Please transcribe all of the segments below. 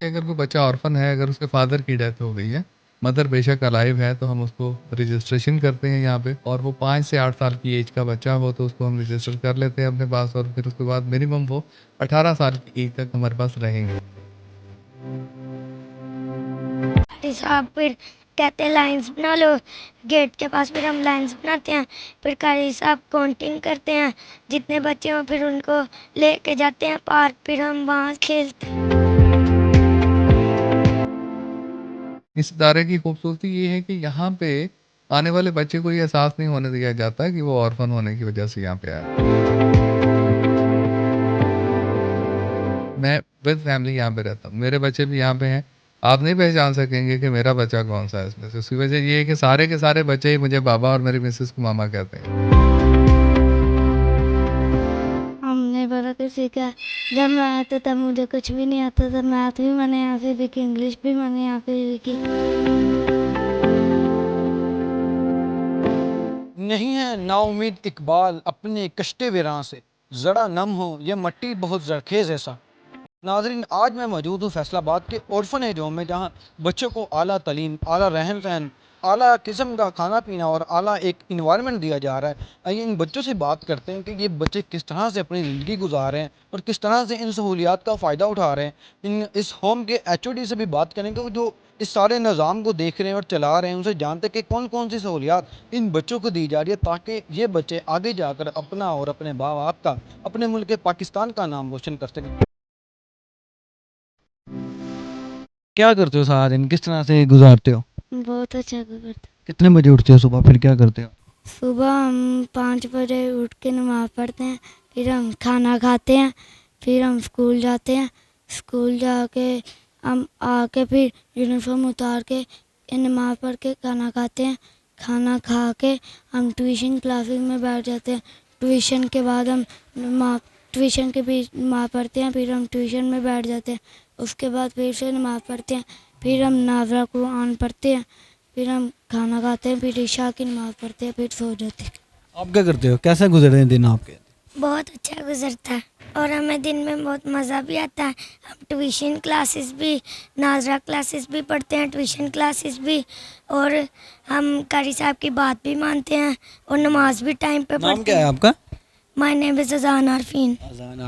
कि अगर कोई बच्चा ऑर्फन है, अगर उसके फादर की डेथ हो गई है, मदर बेशक अलाइव है, तो हम उसको रजिस्ट्रेशन करते हैं यहाँ पे, और वो 5 से 8 साल की एज का बच्चा हो तो उसको हम रजिस्टर कर लेते हैं अपने पास, और फिर उसके बाद मिनिमम वो 18 साल की एज तक हमारे पास रहेंगे। साहब फिर कहते हैं लाइंस बना लो गेट के पास, फिर हम लाइंस बनाते हैं। फिर कारी साहब काउंटिंग करते हैं, जितने बच्चे हों फिर उनको लेके जाते हैं पार्क, फिर हम वहाँ खेलते हैं। इस इदारे की खूबसूरती ये है कि यहाँ पे आने वाले बच्चे को ये एहसास नहीं होने दिया जाता कि वो ऑर्फन होने की वजह से यहाँ पे आया। मैं विद फैमिली यहाँ पे रहता हूँ, मेरे बच्चे भी यहाँ पे हैं। आप नहीं पहचान सकेंगे कि मेरा बच्चा कौन सा है इसमें से। उसकी वजह ये है कि सारे के सारे बच्चे ही मुझे बाबा और मेरी मिसेस को मामा कहते हैं। हमने बड़ा कुछ सीखा। जब मैं आया था तब मुझे कुछ भी नहीं आता था। मैथ भी मैंने यहाँ से सीखी, इंग्लिश भी मैंने यहाँ से सीखी। नहीं है नाउमीद इकबाल अपने कश्ते विरां से, जरा नम हो ये मट्टी बहुत जरखेज ऐसा। नाजरीन, आज मैं मौजूद हूँ फैसलाबाद के ऑर्फनेज होम में, जहाँ बच्चों को आला तालीम, आला रहन सहन, आला किस्म का खाना पीना और आला एक इन्वायरमेंट दिया जा रहा है। आइए इन बच्चों से बात करते हैं कि ये बच्चे किस तरह से अपनी ज़िंदगी गुजार रहे हैं और किस तरह से इन सहूलियात का फ़ायदा उठा रहे हैं। इस होम के HOD से भी बात करेंगे जो इस सारे निज़ाम को देख रहे हैं और चला रहे हैं, उनसे जानते हैं कि कौन कौन सी सहूलियात इन बच्चों को दी जा रही है, ताकि ये बच्चे आगे जाकर अपना और अपने माँ बाप का, अपने मुल्क पाकिस्तान का नाम रोशन कर सकें। क्या करते हो सारा दिन, किस तरह से गुजारते हो? बहुत अच्छा करते। कितने बजे उठते हो सुबह, फिर क्या करते हो? सुबह हम 5 बजे उठ के नमाज़ पढ़ते हैं, फिर हम खाना खाते हैं, फिर हम स्कूल जाते हैं। स्कूल जाके हम आके फिर यूनिफॉर्म उतार के नमाज़ पढ़ के खाना खाते हैं। खाना खा के हम ट्यूशन क्लासेस में बैठ जाते हैं। ट्यूशन के बाद हम नमाज ट्यूशन के बीच नमाज पढ़ते हैं, फिर हम ट्यूशन में बैठ जाते हैं। उसके बाद फिर से नमाज पढ़ते हैं, फिर हम नाज़रा कुरान पढ़ते हैं, फिर हम खाना खाते हैं, फिर ईशा की नमाज़ पढ़ते हैं, फिर सो जाते हैं। आप क्या करते हो, कैसे गुजर रहे हैं दिन आपके? बहुत अच्छा गुजरता है और हमें दिन में बहुत मज़ा भी आता है। हम ट्यूशन क्लासेस भी, नाजरा क्लासेस भी पढ़ते हैं, ट्यूशन क्लासेस भी, और हम कारी साहब की बात भी मानते हैं और नमाज भी टाइम पे नाम पढ़ते क्या है हैं। आपका? माय नेम इज़ अजान आरफीन। अजान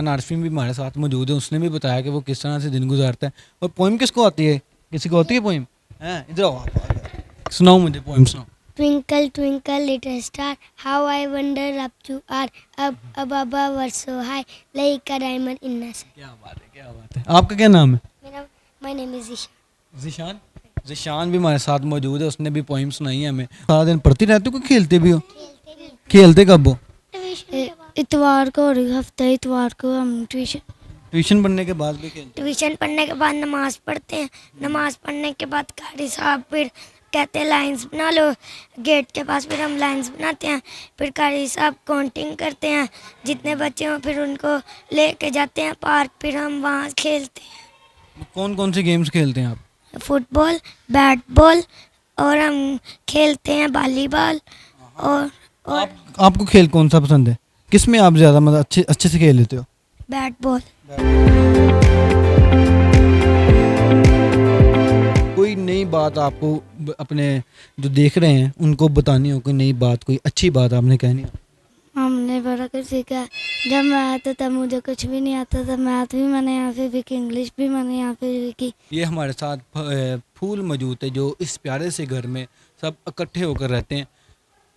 आरफीन भी हमारे साथ मौजूद है। उसने भी बताया कि वो किस तरह से दिन गुजारता है। और पोइम किसको आती है? किसी को आती है पोइम? हैं, इधर आओ आप, सुनाओ मुझे पोइम, सुनाओ। Twinkle, twinkle, little star, how I wonder up to are up above were so high, like a diamond in the sky. क्या बात है, क्या बात है। आपका क्या नाम है? मेरा my name is Isha. Zeeshan. Zeeshan भी हमारे साथ मौजूद है, उसने भी पोइम सुनाई है हमें। सारा दिन पढ़ती रहती हो कि खेलते भी हो? खेलते कब हो? इतवार को और हफ्ते इतवार को हम ट्यूशन ट्यूशन पढ़ने के बाद भी खेलते ट्यूशन पढ़ने के बाद नमाज पढ़ते हैं। नमाज पढ़ने के बाद कारी साहब फिर कहते हैं लाइंस बना लो गेट के पास, फिर हम लाइंस बनाते हैं। फिर कारी साहब काउंटिंग करते हैं, जितने बच्चे हों फिर उनको लेके जाते हैं पार्क, फिर हम वहाँ खेलते हो? कौन कौन सी गेम्स खेलते हैं आप? हैं, फुटबॉल, बैट बॉल, और हम खेलते हैं वॉलीबॉल। और आपको खेल कौन सा पसंद है? किस में आप ज़्यादा मतलब अच्छे अच्छे से खेल लेते हो? Bat ball. कोई नई बात आपको अपने जो देख रहे हैं उनको बतानी हो, कोई नई बात, कोई अच्छी बात आपने कहनी हो? हमने बड़ा कुछ सीखा। जब मैं आया था तब मुझे कुछ भी नहीं आता था। मैथ भी मैंने यहाँ से सीखी, इंग्लिश भी मैंने यहाँ से सीखी। ये हमारे साथ फूल मौजूद है, जो इस प्यारे से घर में सब इकट्ठे होकर रहते हैं,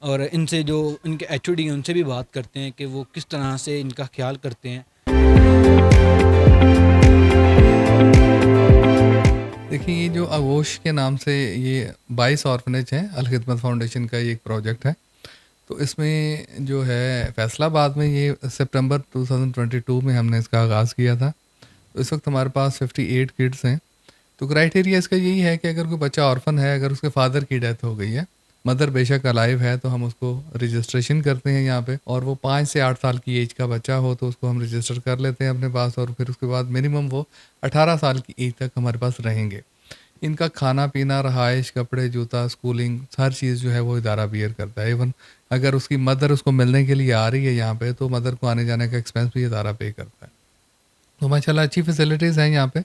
और इनसे जो इनके HOD हैं उनसे भी बात करते हैं कि वो किस तरह से इनका ख्याल करते हैं। देखिए, ये जो आगोश के नाम से ये 22 ऑर्फनेज हैं, अल खिदमत फाउंडेशन का ये एक प्रोजेक्ट है। तो इसमें जो है फैसलाबाद में ये सितंबर 2022 में हमने इसका आगाज़ किया था। तो इस वक्त हमारे पास 58 किड्स हैं। तो क्राइटेरिया इसका यही है कि अगर कोई बच्चा ऑर्फन है, अगर उसके फादर की डेथ हो गई है, मदर बेशक अलाइव है, तो हम उसको रजिस्ट्रेशन करते हैं यहाँ पे, और वो 5 से 8 साल की एज का बच्चा हो तो उसको हम रजिस्टर कर लेते हैं अपने पास, और फिर उसके बाद मिनिमम वो 18 साल की एज तक हमारे पास रहेंगे। इनका खाना पीना, रहाइश, कपड़े, जूता, स्कूलिंग, हर चीज़ जो है वो इदारा बियर करता है। इवन अगर उसकी मदर उसको मिलने के लिए आ रही है यहाँ पे, तो मदर को आने जाने का एक्सपेंस भी इदारा पे करता है। तो माशाल्लाह अच्छी फैसिलिटीज़ हैं यहाँ पे।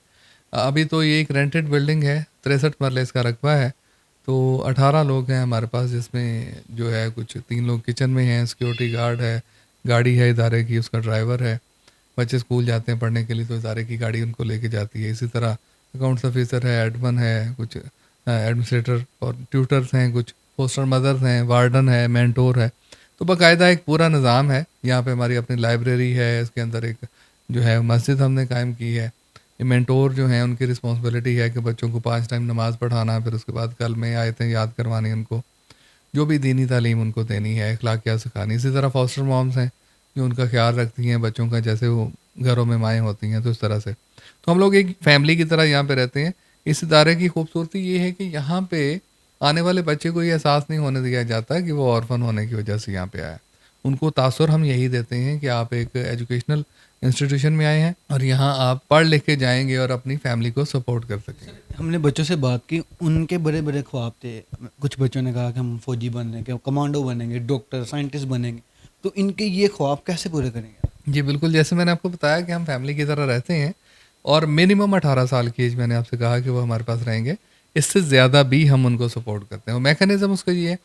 अभी तो ये एक रेंटेड बिल्डिंग है, 63 मरले इसका रकबा है। तो 18 लोग हैं हमारे पास, जिसमें जो है कुछ 3 लोग किचन में हैं, सिक्योरिटी गार्ड है, गाड़ी है इदारे की, उसका ड्राइवर है। बच्चे स्कूल जाते हैं पढ़ने के लिए तो इदारे की गाड़ी उनको लेके जाती है। इसी तरह अकाउंट्स ऑफिसर है, एडमन है, कुछ एडमिनिस्ट्रेटर और ट्यूटर्स हैं, कुछ फोस्टर मदर्स हैं, वार्डन है, मेंटोर है। तो बाकायदा एक पूरा निज़ाम है। यहाँ पे हमारी अपनी लाइब्रेरी है, इसके अंदर एक जो है मस्जिद हमने कायम की है। ये मेंटोर जो हैं उनकी रिस्पॉन्सिबिलिटी है कि बच्चों को 5 टाइम नमाज़ पढ़ाना, फिर उसके बाद कल में आयतें याद करवानी उनको, जो भी दीनी तालीम उनको देनी है, अखलाकियात सिखानी। इसी तरह फॉस्टर मॉम्स हैं जो उनका ख्याल रखती हैं बच्चों का, जैसे वो घरों में माएँ होती हैं, तो इस तरह से। तो हम लोग एक फैमिली की तरह यहाँ पे रहते हैं। इस इदारे की खूबसूरती ये है कि यहाँ पे आने वाले बच्चे को ये एहसास नहीं होने दिया जाता कि वो ऑर्फन होने की वजह से यहाँ पे आया है। उनको तासुर हम यही देते हैं कि आप एक एजुकेशनल इंस्टीट्यूशन में आए हैं और यहाँ आप पढ़ लिख के जाएंगे और अपनी फैमिली को सपोर्ट कर सकेंगे। हमने बच्चों से बात की, उनके बड़े बड़े ख्वाब थे। कुछ बच्चों ने कहा कि हम फौजी बनेंगे, कमांडो बनेंगे, डॉक्टर, साइंटिस्ट बनेंगे। तो इनके ये ख्वाब कैसे पूरे करेंगे? जी बिल्कुल, जैसे मैंने आपको बताया कि हम फैमिली की तरह रहते हैं और मिनिमम 18 साल की एज मैंने आपसे कहा कि वो हमारे पास रहेंगे। इससे ज़्यादा भी हम उनको सपोर्ट करते हैं और मैकेनिज़्म उसका ये है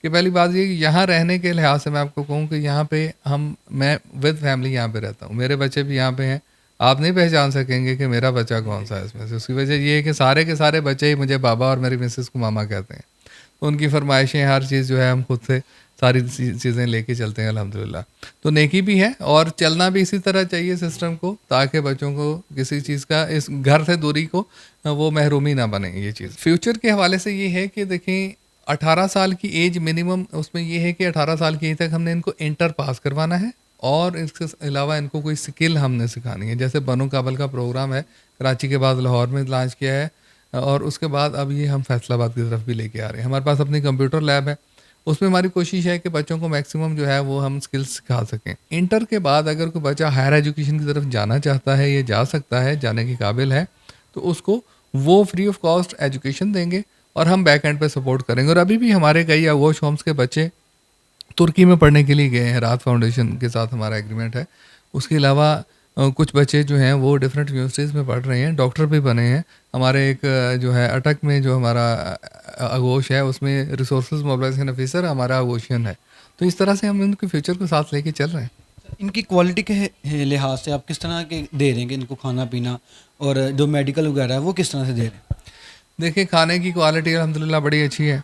कि पहली बात ये कि यहाँ रहने के लिहाज से मैं आपको कहूँ कि यहाँ पे मैं विद फैमिली यहाँ पे रहता हूँ, मेरे बच्चे भी यहाँ पे हैं। आप नहीं पहचान सकेंगे कि मेरा बच्चा कौन सा है इसमें से। उसकी वजह ये है कि सारे के सारे बच्चे ही मुझे बाबा और मेरी मिसेस को मामा कहते हैं। तो उनकी फरमाइशें, हर चीज़ जो है हम खुद से सारी चीज़ें लेके चलते हैं अल्हम्दुलिल्लाह। तो नेकी भी है और चलना भी इसी तरह चाहिए सिस्टम को, ताकि बच्चों को किसी चीज़ का, इस घर से दूरी को, वो महरूमी ना बने ये चीज़। फ्यूचर के हवाले से ये है कि देखें, 18 साल की एज मिनिमम, उसमें ये है कि 18 साल की एज तक हमने इनको इंटर पास करवाना है और इसके अलावा इनको कोई स्किल हमने सिखानी है। जैसे बनो काबल का प्रोग्राम है, कराची के बाद लाहौर में लॉन्च किया है और उसके बाद अब ये हम फैसलाबाद की तरफ भी लेके आ रहे हैं। हमारे पास अपनी कंप्यूटर लैब है, उसमें हमारी कोशिश है कि बच्चों को मैक्सिमम जो है वो हम स्किल्स सिखा सकें। इंटर के बाद अगर कोई बच्चा हायर एजुकेशन की तरफ जाना चाहता है, ये जा सकता है, जाने के काबिल है, तो उसको वो फ्री ऑफ कॉस्ट एजुकेशन देंगे और हम बैक एंड पे सपोर्ट करेंगे। और अभी भी हमारे कई अगोश होम्स के बच्चे तुर्की में पढ़ने के लिए गए हैं, राहत फाउंडेशन के साथ हमारा एग्रीमेंट है। उसके अलावा कुछ बच्चे जो हैं वो डिफरेंट यूनिवर्सिटीज़ में पढ़ रहे हैं, डॉक्टर भी बने हैं। हमारे एक जो है अटक में जो हमारा आगोश है, उसमें रिसोर्सेज मोबिलाइजेशन ऑफिसर हमारा आगोशियन है। तो इस तरह से हम इनके फ्यूचर को साथ लेके चल रहे हैं। इनकी क्वालिटी के लिहाज से आप किस तरह के दे रहे हैं कि इनको खाना पीना और जो मेडिकल वगैरह है वो किस तरह से दे रहे हैं? देखिए, खाने की क्वालिटी अल्हम्दुलिल्लाह बड़ी अच्छी है।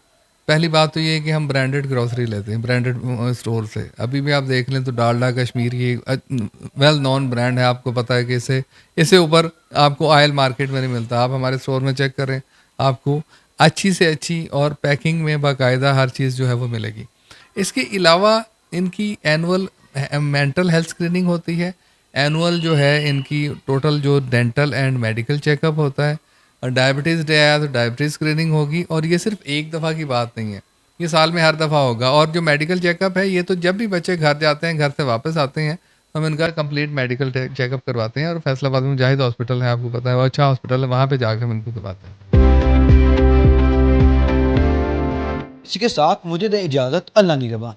पहली बात तो ये है कि हम ब्रांडेड ग्रोसरी लेते हैं, ब्रांडेड स्टोर से। अभी भी आप देख लें तो डालडा कश्मीर की वेल नोन ब्रांड है, आपको पता है कि इससे ऊपर आपको ऑयल मार्केट में नहीं मिलता। आप हमारे स्टोर में चेक करें, आपको अच्छी से अच्छी और पैकिंग में बाकायदा हर चीज़ जो है वो मिलेगी। इसके अलावा इनकी एनुअल मेंटल हेल्थ स्क्रीनिंग होती है, एनुअल जो है इनकी टोटल जो डेंटल एंड मेडिकल चेकअप होता है। और डायबिटीज़ डे आया तो डायबिटीज़ स्क्रीनिंग होगी और ये सिर्फ एक दफ़ा की बात नहीं है, ये साल में हर दफ़ा होगा। और जो मेडिकल चेकअप है, ये तो जब भी बच्चे घर जाते हैं, घर से वापस आते हैं, हम इनका कंप्लीट मेडिकल चेकअप करवाते हैं। और फैसलाबाद में मुजाहिद हॉस्पिटल है, आपको पता है, वो अच्छा हॉस्पिटल है, वहाँ पे जाकर हम इनको करवाते हैं। इसी के साथ मुझे दे इजाज़त, अल्लाह निगहबान।